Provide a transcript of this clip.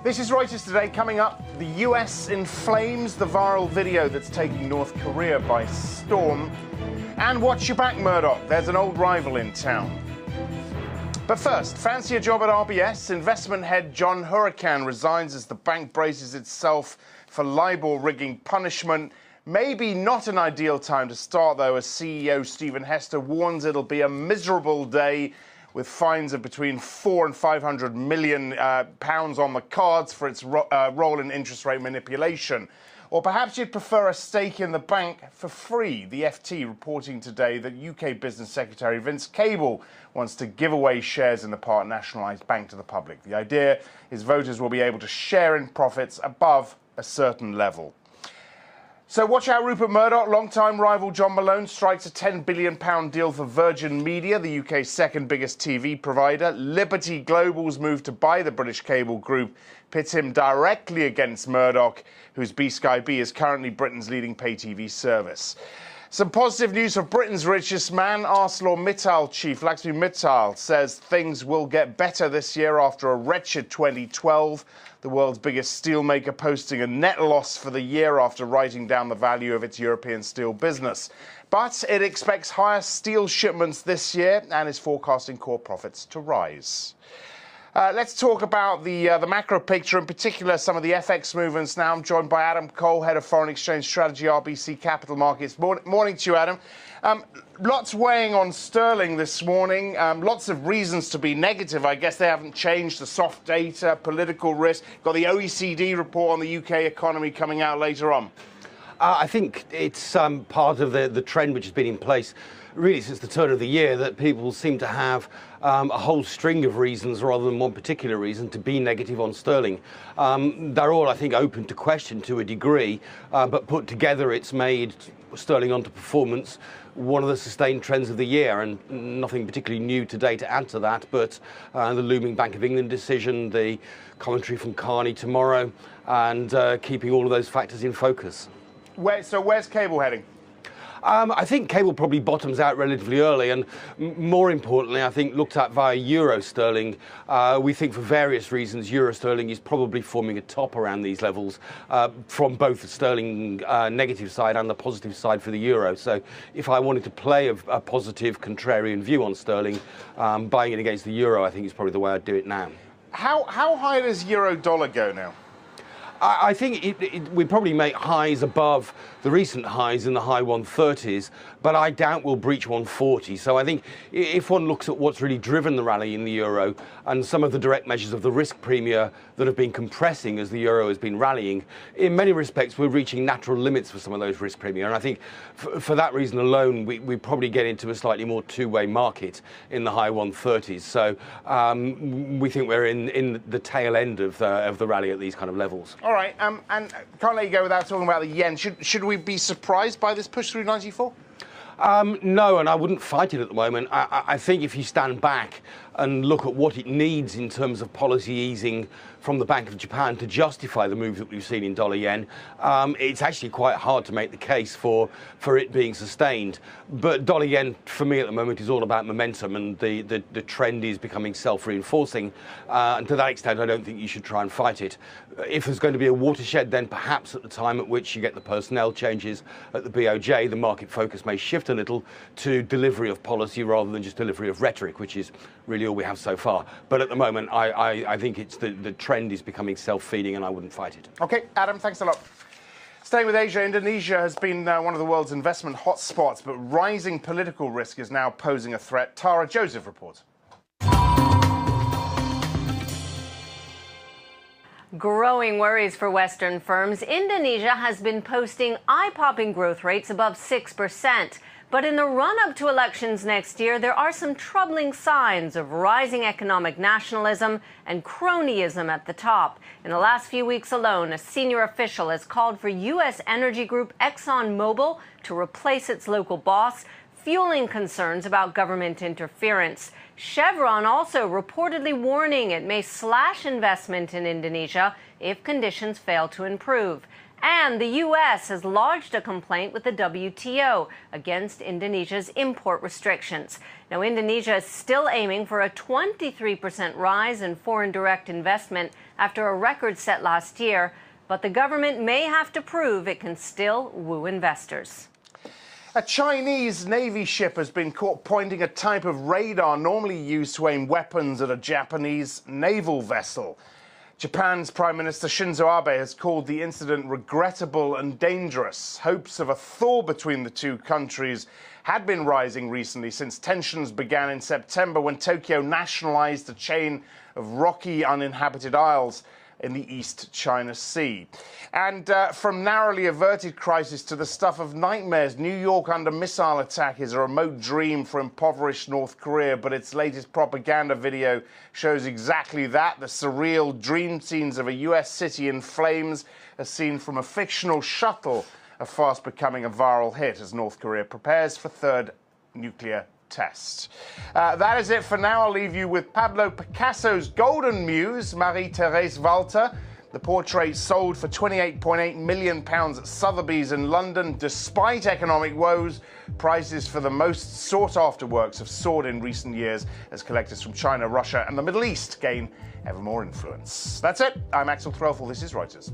This is Reuters Today. Coming up, the US in flames, the viral video that's taking North Korea by storm. And watch your back, Murdoch. There's an old rival in town. But first, fancy a job at RBS? Investment head John Huracan resigns as the bank braces itself for LIBOR rigging punishment. Maybe not an ideal time to start, though, as CEO Stephen Hester warns it'll be a miserable day, with fines of between 400 and 500 million pounds on the cards for its role in interest rate manipulation. Or perhaps you'd prefer a stake in the bank for free. The FT reporting today that UK Business Secretary Vince Cable wants to give away shares in the part nationalised bank to the public. The idea is voters will be able to share in profits above a certain level. So watch out, Rupert Murdoch. Long-time rival John Malone strikes a £10 billion deal for Virgin Media, the UK's second biggest TV provider. Liberty Global's move to buy the British cable group pits him directly against Murdoch, whose Sky B is currently Britain's leading pay TV service. Some positive news for Britain's richest man. ArcelorMittal chief Lakshmi Mittal says things will get better this year after a wretched 2012. The world's biggest steelmaker posting a net loss for the year after writing down the value of its European steel business. But it expects higher steel shipments this year and is forecasting core profits to rise. Let's talk about the macro picture, in particular some of the FX movements now. I'm joined by Adam Cole, Head of Foreign Exchange Strategy, RBC Capital Markets. Morning to you, Adam. Lots weighing on sterling this morning. Lots of reasons to be negative. I guess they haven't changed. The soft data, political risk. Got the OECD report on the UK economy coming out later on. I think it's part of the trend which has been in place really since the turn of the year, that people seem to have a whole string of reasons rather than one particular reason to be negative on sterling. They're all, I think, open to question to a degree, but put together it's made sterling onto performance one of the sustained trends of the year, and nothing particularly new today to add to that, but the looming Bank of England decision, the commentary from Carney tomorrow, and keeping all of those factors in focus. So where's cable heading? I think cable probably bottoms out relatively early, and more importantly, I think looked at via euro sterling, we think for various reasons euro sterling is probably forming a top around these levels from both the sterling negative side and the positive side for the euro. So if I wanted to play a positive contrarian view on sterling, buying it against the euro I think is probably the way I'd do it now. How high does euro dollar go now? I think we probably make highs above the recent highs in the high 130s, but I doubt we'll breach 140. So I think if one looks at what's really driven the rally in the euro and some of the direct measures of the risk premia that have been compressing as the euro has been rallying, in many respects we're reaching natural limits for some of those risk premia. And I think for that reason alone, we probably get into a slightly more two-way market in the high 130s. So we think we're in the tail end of the rally at these kind of levels. All right, and can't let you go without talking about the yen. Should we be surprised by this push through 94? No, and I wouldn't fight it at the moment. I think if you stand back and look at what it needs in terms of policy easing from the Bank of Japan to justify the move that we've seen in dollar yen, it's actually quite hard to make the case for it being sustained. But dollar yen, for me at the moment, is all about momentum, and the trend is becoming self-reinforcing. And to that extent, I don't think you should try and fight it. If there's going to be a watershed, then perhaps at the time at which you get the personnel changes at the BOJ, the market focus may shift a little to delivery of policy rather than just delivery of rhetoric, which is really all we have so far. But at the moment, I think it's the trend is becoming self-feeding, and I wouldn't fight it. OK, Adam, thanks a lot. Staying with Asia, Indonesia has been one of the world's investment hotspots, but rising political risk is now posing a threat. Tara Joseph reports. Growing worries for Western firms. Indonesia has been posting eye-popping growth rates above 6%. But in the run-up to elections next year, there are some troubling signs of rising economic nationalism and cronyism at the top. In the last few weeks alone, a senior official has called for U.S. energy group ExxonMobil to replace its local boss, fueling concerns about government interference. Chevron also reportedly warning it may slash investment in Indonesia if conditions fail to improve. And the U.S. has lodged a complaint with the WTO against Indonesia's import restrictions. Now, Indonesia is still aiming for a 23% rise in foreign direct investment after a record set last year, but the government may have to prove it can still woo investors. A Chinese Navy ship has been caught pointing a type of radar normally used to aim weapons at a Japanese naval vessel. Japan's Prime Minister Shinzo Abe has called the incident regrettable and dangerous. Hopes of a thaw between the two countries had been rising recently since tensions began in September when Tokyo nationalized a chain of rocky uninhabited isles in the East China Sea. And from narrowly averted crisis to the stuff of nightmares, New York under missile attack is a remote dream for impoverished North Korea, but its latest propaganda video shows exactly that. The surreal dream scenes of a US city in flames as seen from a fictional shuttle are fast becoming a viral hit as North Korea prepares for third nuclear test. That is it for now. I'll leave you with Pablo Picasso's golden muse, Marie-Thérèse Walter. The portrait sold for £28.8 million at Sotheby's in London. Despite economic woes, prices for the most sought-after works have soared in recent years as collectors from China, Russia and the Middle East gain ever more influence. That's it. I'm Axel Threlfall. This is Reuters.